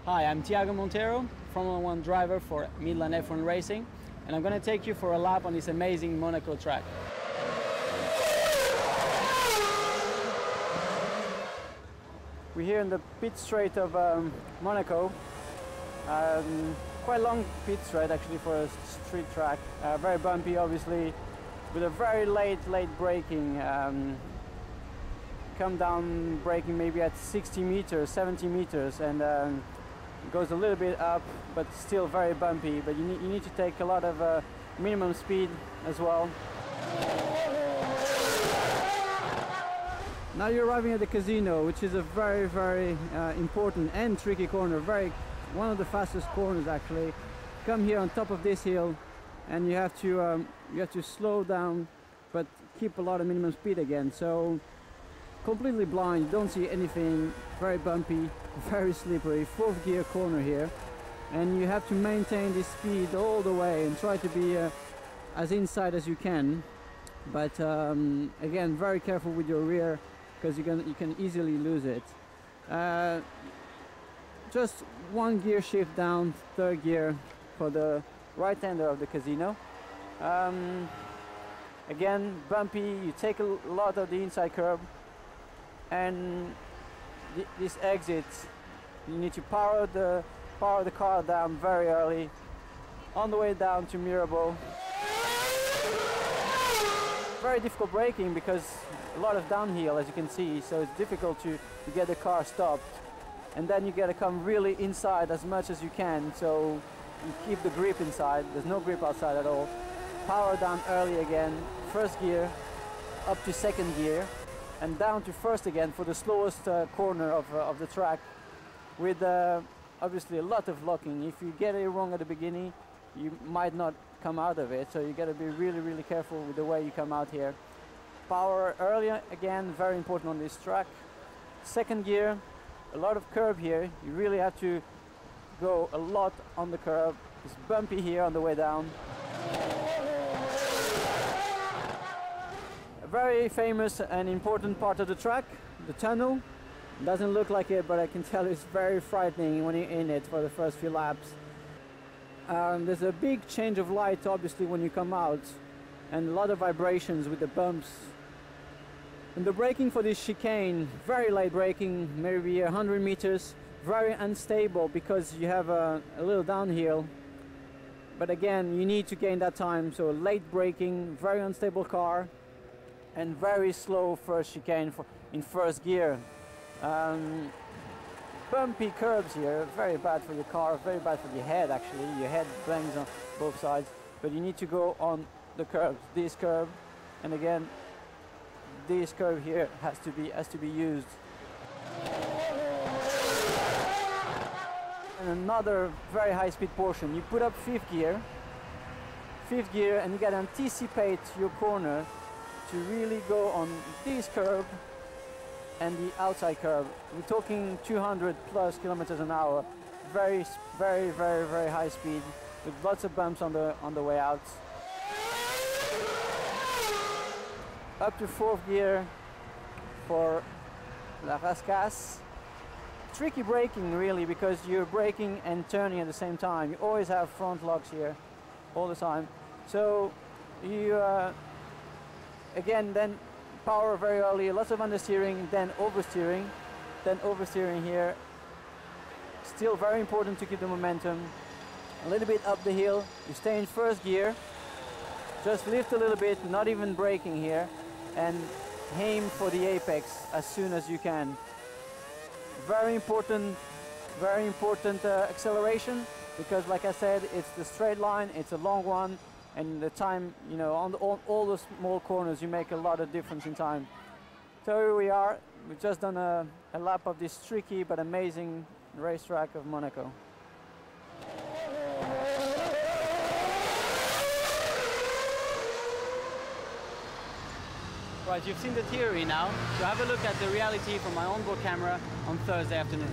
Hi, I'm Tiago Monteiro, Formula 1 driver for Midland F1 Racing, and I'm going to take you for a lap on this amazing Monaco track. We're here in the pit straight of Monaco. Quite long pit straight actually for a street track. Very bumpy obviously, with a very late braking. Come down braking maybe at 60 meters, 70 meters, and goes a little bit up, but still very bumpy. But you need to take a lot of minimum speed as well. Now you're arriving at the casino, which is a very important and tricky corner. One of the fastest corners actually. Come here on top of this hill, and you have to slow down, but keep a lot of minimum speed again. So completely blind, don't see anything. Very bumpy, very slippery. Fourth gear corner here, and you have to maintain this speed all the way and try to be as inside as you can. But again, very careful with your rear, because you can easily lose it. Just one gear shift down, third gear for the right-hander of the casino. Again, bumpy, you take a lot of the inside curb, and this exit, you need to power the car down very early, on the way down to Mirabeau. Very difficult braking because a lot of downhill, as you can see, so it's difficult to get the car stopped. And then you gotta come really inside as much as you can, so you keep the grip inside. There's no grip outside at all. Power down early again, first gear up to second gear, and down to first again for the slowest corner of the track, with obviously a lot of locking. If you get it wrong at the beginning, you might not come out of it, so you got to be really careful with the way you come out here. Power early again, very important on this track. Second gear, a lot of curb here. You really have to go a lot on the curb. It's bumpy here on the way down. A very famous and important part of the track, the tunnel. It doesn't look like it, but I can tell it's very frightening when you're in it for the first few laps. There's a big change of light obviously when you come out, and a lot of vibrations with the bumps. And the braking for this chicane, very late braking, maybe 100 meters, very unstable because you have a little downhill. But again, you need to gain that time, so late braking, very unstable car, and very slow first chicane in first gear. Bumpy curbs here, very bad for your car, very bad for your head actually. Your head bangs on both sides, but you need to go on the curbs. This curb, and again, this curve here has to be used. And another very high speed portion. You put up fifth gear, and you gotta anticipate your corner to really go on this curb and the outside curve. We're talking 200 plus kilometers an hour. Very high speed with lots of bumps on the way out. Up to fourth gear for La Rascasse. Tricky braking really, because you're braking and turning at the same time. You always have front locks here all the time. So you again, then power very early, lots of understeering, then oversteering here. Still very important to keep the momentum. A little bit up the hill, you stay in first gear, just lift a little bit, not even braking here, and aim for the apex as soon as you can. Very important acceleration, because like I said, it's the straight line, it's a long one, and the time, you know, on all the small corners, you make a lot of difference in time. So here we are. We've just done a lap of this tricky but amazing racetrack of Monaco. Right, you've seen the theory now, so have a look at the reality from my onboard camera on Thursday afternoon.